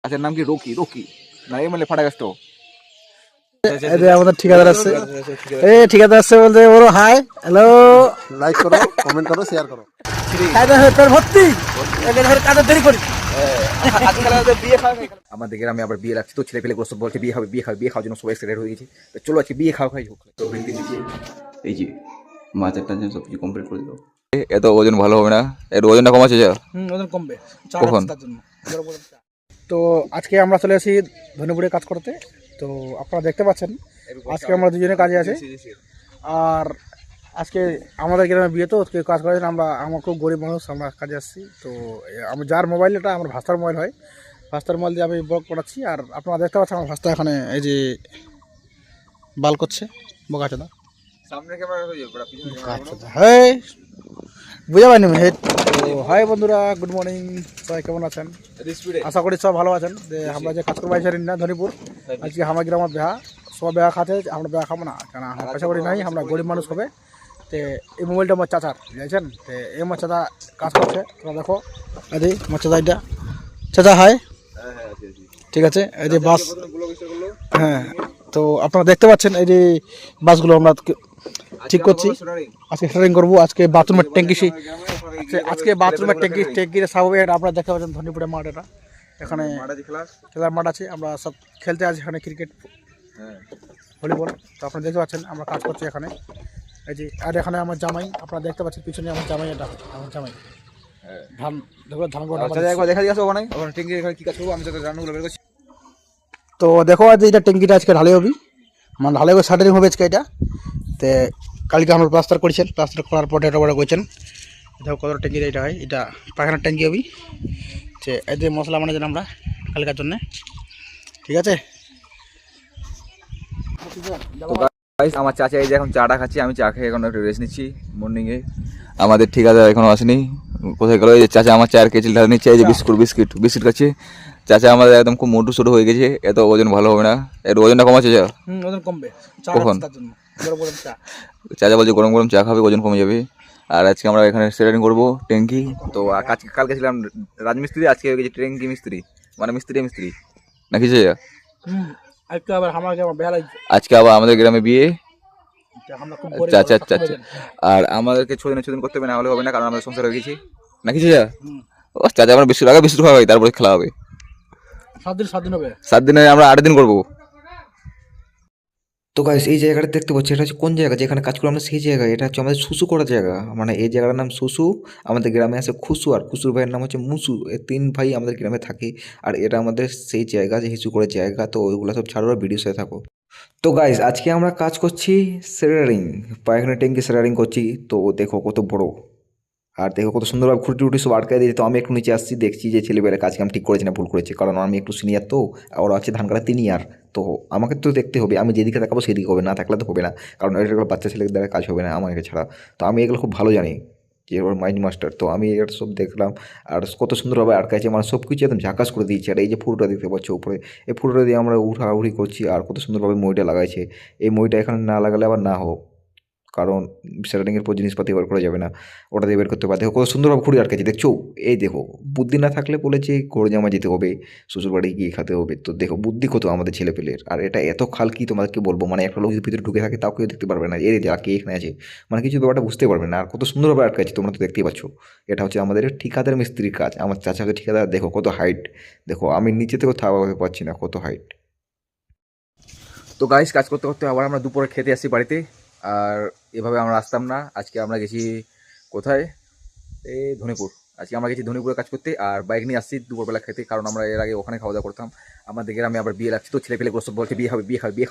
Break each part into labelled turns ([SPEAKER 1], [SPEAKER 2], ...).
[SPEAKER 1] আচ্ছা নাম কি রকি রকি না এমএলএ ফাটা গেছ তো
[SPEAKER 2] আমাদের ঠিকাদার আছে ঠিকাদার আছে বলতে বড় হাই হ্যালো
[SPEAKER 3] লাইক করো কমেন্ট করো শেয়ার করো
[SPEAKER 2] পেট ভর্তি কাজে দেরি করি
[SPEAKER 1] আমাদের গ্রামে আবার বিয়ে লাগছে তো ছেলে পেলে সব বলছে বিয়ে হবে বিয়ে খাওয়ার জন্য সবাই এক্সাইটেড হয়ে গেছে তো চলো আজকে বিয়ে খাওয়া খাই হোক তো এই যে মাছ একটা সব কিছু কমপ্লিট করে দিল এত ওজন ভালো হবে না এর ওজনটা কম আছে যা
[SPEAKER 2] ওজন কমবে
[SPEAKER 1] কখন
[SPEAKER 2] তো আজকে আমরা চলে আসি ধনুপুরে কাজ করতে তো আপনারা দেখতে পাচ্ছেন আজকে আমরা দুজনে কাজে আছে আর আজকে আমাদের গ্রামে বিয়ে তো কেউ কাজ করেন আমরা খুব গরিব মানুষ আমরা কাজে আসছি তো আমি যার মোবাইল এটা আমার ভাস্তার মোবাইল হয় ভাস্তার মোবাইল দিয়ে আমি ব্লগ করাচ্ছি আর আপনারা দেখতে পাচ্ছেন আমার ভাস্তা এখানে এই যে বাল করছে বোকাচোদা
[SPEAKER 1] সামনে ক্যামেরা
[SPEAKER 2] হ্যাঁ বুঝা পাইনি হেড তো হাই বন্ধুরা গুড মর্নিং সবাই কেমন আছেন আশা করি সব ভালো আছেন যে আমরা যে কাজ করবো আইসারি না ধনীপুর আজকে আমার গ্রামের বিয়া সব বিয়া খাতে আমরা বিয়া খাবো না কেন আমরা পয়সা করি নাই আমরা গরিব মানুষ হবে তো এই মোবাইলটা আমার চাচার বুঝেছেন তো এই আমার চাচা কাজ করছে তোমরা দেখো এই আমার চাচা এটা চাচা হাই ঠিক আছে এই যে বাস হ্যাঁ তো আপনারা দেখতে পাচ্ছেন এই যে বাসগুলো আমরা ঠিক করছি আজকে স্টার্টিং করবো আজকে বাথরুমের ট্যাঙ্কি আজকে বাথরুমের ট্যাঙ্কির স্বাভাবিক আপনারা দেখতে পাচ্ছেন ধনীপুরের মাঠ এটা এখানে খেলার মাঠ আছে আমরা সব খেলতে আছি এখানে ক্রিকেট ভলিবল তো আপনারা দেখতে পাচ্ছেন আমরা কাজ করছি এখানে এই যে আর এখানে আমার জামাই আপনারা দেখতে পাচ্ছেন পিছনে আমার জামাই এটা আমার জামাই ধান দেখো ধান
[SPEAKER 1] একবার দেখা দিয়েছো ওখানে ওখানে ট্যাঙ্কি এখানে কি কাজ করবো আমি তোকে রান্নাগুলো বের করছি
[SPEAKER 2] তো দেখো আজ এটা ট্যাঙ্কিটা আজকে ঢালাই হবে মানে ঢালাই করে শাটারিং হবে আজকে এটা তো কালকে আমরা প্লাস্টার করেছেন প্লাস্টার করার পরে এটা বড় করছেন দেখো কত ট্যাঙ্কি এটা হয় এটা পায়খানার ট্যাঙ্কি হবে যে এতে মশলা মানে আমরা কালকার জন্যে ঠিক আছে
[SPEAKER 1] আমার চাচা এই যে এখন চাটা খাচ্ছি আমি চা খেয়ে এখন একটু রেস্ট নিচ্ছি মর্নিংয়ে আমাদের ঠিকাদার এখনো আসেনি কোথায় গেল এই যে চাচা আমার চায়ের কেচিল ঢালে নিচ্ছে এই যে বিস্কিট খাচ্ছে চাচা আমাদের একদম খুব মোটু ছোটো হয়ে গেছে এত ওজন ভালো হবে না এর ওজনটা কম আছে
[SPEAKER 2] ওজন কমবে
[SPEAKER 1] কখন চাচা বলছে গরম গরম চা খাবে ওজন কমে যাবে আর আজকে আমরা এখানে সেটিং করবো ট্যাঙ্কি তো কালকে ছিলাম রাজমিস্ত্রি আজকে হয়ে গেছে ট্যাঙ্কি মিস্ত্রি মানে মিস্ত্রি নাকি চাচা আজকে আবার আমাদের গ্রামে বিয়ে চাচা আর আমাদেরকে ছোদিন করতে হবে না হলে হবে না কারণ আমাদের সংসার হয়ে গেছি নাকি চাচা ও চাচা আমরা বেশি আগে বেশি খাওয়া তারপরে খেলা হবে 7 দিনে আমরা 8 দিন করবো তো গাইস এই জায়গাটা দেখতে পাচ্ছি এটা হচ্ছে কোন জায়গা যেখানে কাজ করি আমরা সেই জায়গা এটা হচ্ছে আমাদের সুসু করার জায়গা মানে এই জায়গাটার নাম সুসু আমাদের গ্রামে আছে খুসু আর খুসুর ভাইয়ের নাম হচ্ছে মুসু এই 3 ভাই আমাদের গ্রামে থাকে আর এটা আমাদের সেই জায়গা যে হিসু করে জায়গা তো ওইগুলো সব ছাড়ো ভিডিও সাথে থাকো তো গাইস আজকে আমরা কাজ করছি সেরারিং পায়খানা ট্যাঙ্কি সেরারিং করছি তো দেখো কত বড় আর দেখো কত সুন্দরভাবে খুঁটি সব আটকায় দিয়েছে তো আমি একটু নিচে আসছি দেখছি যে ছেলেবেলা কাজ কাম ঠিক করেছে না ভুল করেছে কারণ আমি একটু সিনিয়র তো ওরা আছে ধান কাটা 3 ইয়ার তো আমাকে তো দেখতে হবে আমি যেদিকে তাকাবো সেদিকে হবে না থাকলে তো হবে না কারণ এগুলো বাচ্চা ছেলেদের দ্বারা কাজ হবে না আমাকে ছাড়া তো আমি এগুলো খুব ভালো জানি যে ওর মাইন্ড মাস্টার তো আমি এটা সব দেখলাম আর কত সুন্দরভাবে আটকাইছে মানে সব কিছু একদম ঝাঁকাস করে দিয়েছে আর এই যে ফুটোটা দেখতে পাচ্ছ উপরে এই ফুটোটা দিয়ে আমরা উঠাউঠি করছি আর কত সুন্দরভাবে মইটা লাগাইছে এই মইটা এখানে না লাগালে আবার না হোক কারণ সেটিংয়ের পর জিনিসপাতি বের করা যাবে না ওটা দিয়ে বের করতে পারে দেখো কত সুন্দরভাবে খুঁড়ি আটকেছে দেখছো এই দেখো বুদ্ধি না থাকলে বলেছে ঘরে জামা যেতে হবে শ্বশুরবাড়ি গিয়ে খেতে হবে তো দেখো বুদ্ধি কত আমাদের ছেলেপেলের আর এটা এত খাল কি তোমাদেরকে বলবো মানে একটা লোক যদি ভিতরে ঢুকে থাকে তাও কেউ দেখতে পারবে না এর যাকে এখানে আছে মানে কিছু ব্যাপারটা বুঝতে পারবে না আর কত সুন্দরভাবে আটকাচ্ছে তোমরা তো দেখতেই পাচ্ছ এটা হচ্ছে আমাদের ঠিকাদার মিস্ত্রির কাজ আমার চাচাকে ঠিকাদার দেখো কত হাইট দেখো আমি নিচে থেকেও থাকতে পারছি না কত হাইট তো গাইস কাজ করতে করতে আবার আমরা দুপুরে খেতে আসছি বাড়িতে আর এভাবে আমরা আসতাম না আজকে আমরা গেছি কোথায় এই ধনীপুর আজকে আমরা গেছি ধনীপুরে কাজ করতে আর বাইক নিয়ে আসছি দুপুরবেলা খেতে কারণ আমরা এর আগে ওখানে খাওয়া দাওয়া করতাম আমাদের গ্রামে আবার বিয়ে লাগছে তো ছেলে পেলে সব বলছে বিয়ে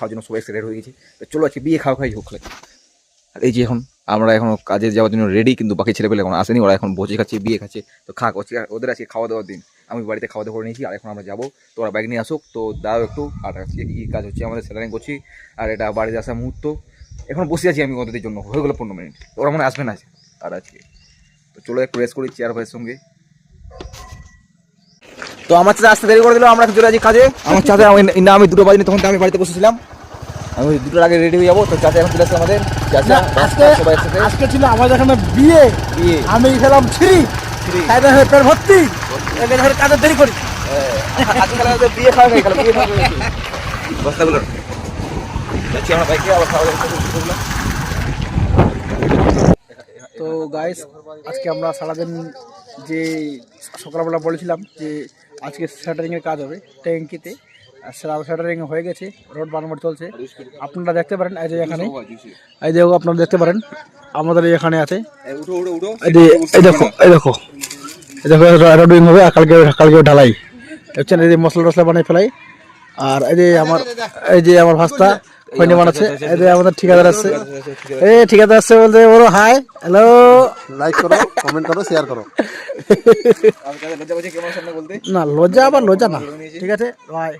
[SPEAKER 1] খাওয়ার জন্য সবাই এক্সাইটেড হয়ে গেছে তো চলো আজকে বিয়ে খাই হোক আর এই যে এখন আমরা এখন কাজে যাওয়ার জন্য রেডি কিন্তু বাকি ছেলে পেলে এখন আসেনি ওরা এখন বসে খাচ্ছে বিয়ে খাচ্ছে তো ওদের আজকে খাওয়া দাওয়ার দিন আমি বাড়িতে খাওয়া দাওয়া করে নিয়েছি আর এখন আমরা যাবো তো ওরা বাইক নিয়ে আসুক তো দাও একটু আর আজকে কী কাজ হচ্ছে আমাদের সেলারিং করছি আর এটা বাড়িতে আসার মুহূর্ত এখন বসে আছি আমি ওদের জন্য হয়ে গেলো 15 মিনিট ওরা মনে আসবে না আর আজকে তো চলো একটু রেস্ট করি চেয়ার ভাইয়ের সঙ্গে তো আমার চাচা আসতে দেরি করে দিল আমরা চলে আছি কাজে আমার চাচা না আমি 2টা বাজে তখন আমি বাড়িতে বসেছিলাম আমি 2টার আগে রেডি হয়ে যাবো তো চাচা এখন চলে আসছে আমাদের চাচা
[SPEAKER 2] আজকে ছিল আমাদের এখানে বিয়ে আমি খেলাম ছিরি পেট ভর্তি কাজে দেরি করি
[SPEAKER 1] আজকাল আমাদের বিয়ে খাওয়া হয়ে গেল, বিয়ে খাওয়া হয়ে গেছে বস্তাগুলো। যাচ্ছি আমরা বাইকে, আবার খাওয়া দাওয়া করবো।
[SPEAKER 2] তো গাইস, আজকে আমরা সারাদিন যে সকালবেলা বলেছিলাম যে আজকে শাটারিংয়ের কাজ হবে ট্যাঙ্কিতে, আর শাটারিং হয়ে গেছে, রোড বানানো চলছে। আপনারা দেখতে পারেন এই যে এখানে, এই দেখো আপনারা দেখতে পারেন আমাদের এখানে আছে, এই দেখো এই দেখো এই দেখো রোডিং হবে, আর কালকে ঢালাই দেখছেন। এই যে মশলা টসলা বানিয়ে ফেলাই। আর এই যে আমার ভাস্তা খৈনি বানাচ্ছে। এই যে আমাদের ঠিকাদার আসছে, এই ঠিকাদার আসছে বলতে বলো হাই হ্যালো।
[SPEAKER 3] লাইক করো, কমেন্ট করো, শেয়ার করো।
[SPEAKER 2] না লজ্জা আবার লজ্জা না, ঠিক আছে ভাই।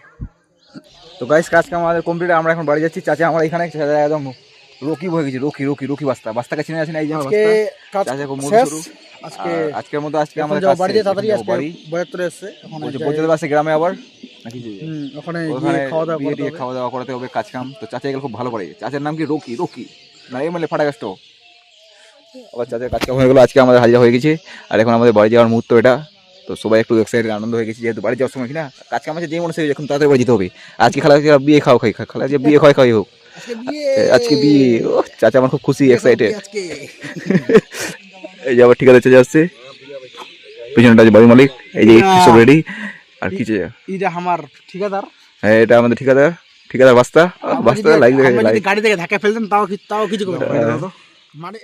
[SPEAKER 1] তো গাইস, কাজ কাম আমাদের কমপ্লিট। আমরা এখন বাড়ি যাচ্ছি। চাচা আমার এখানে একদম রকি হয়ে গেছে, রকি বাস্তাকে চিনে আছেন? এই যে আমার
[SPEAKER 2] আজকে
[SPEAKER 1] বাস্তা।
[SPEAKER 2] কাজ
[SPEAKER 1] চাচা খুব মধু
[SPEAKER 2] শেষ।
[SPEAKER 1] শুরু।
[SPEAKER 2] আজকে
[SPEAKER 1] আজকের মতো আজকে আমাদের
[SPEAKER 2] যাও
[SPEAKER 1] কাজ
[SPEAKER 2] বাড়িতে
[SPEAKER 1] শেষ।
[SPEAKER 2] তাড়াতাড়ি,
[SPEAKER 1] এখন
[SPEAKER 2] আজকে
[SPEAKER 1] যাবো বাড়ি।
[SPEAKER 2] বয়ত্তরে এসছে ওখানে
[SPEAKER 1] বলছে পৌঁছতে পারছে গ্রামে আবার নাকি যে
[SPEAKER 2] ওখানে
[SPEAKER 1] ওখানে
[SPEAKER 2] গিয়ে খাওয়া দাওয়া
[SPEAKER 1] বিয়ে
[SPEAKER 2] করতে
[SPEAKER 1] দিয়ে
[SPEAKER 2] হবে।
[SPEAKER 1] খাওয়া দাওয়া করাতে হবে, কাজ কাম। তো চাচা এগুলো খুব ভালো পারে। চাচার নাম কি? রকি না এমএলএ ফাটাগাস্ট। আবার চাচার কাজ কাম হয়ে গেলো, আজকে আমাদের হাজিরা হয়ে গেছে। আর এখন আমাদের বাড়ি যাওয়ার মুহূর্ত এটা। তো সবাই একটু এক্সাইটেড, আনন্দ হয়ে গেছে, যেহেতু বাড়ি যাওয়ার সময় কিনা কাজ কাম আছে, যে মনে হচ্ছে এখন তাড়াতাড়ি বাড়ি যেতে হবে। আজকে খালা বিয়ে খালা যে বিয়ে খাওয়াই হোক, আজকে বিয়ে। ও চাচা আমার খুব খুশি, এক্সাইটেড। এই যে আবার ঠিকাদার চাচা আসছে, পিছনটা যে বাড়ি মালিক, এই যে সব রেডি। আর কি চাচা?
[SPEAKER 2] এটা আমার ঠিকাদার।
[SPEAKER 1] হ্যাঁ, এটা আমাদের ঠিকাদার বাস্তা লাইক
[SPEAKER 2] গাড়ি থেকে ধাক্কা ফেলতেন তাও কিছু করবে না। মানে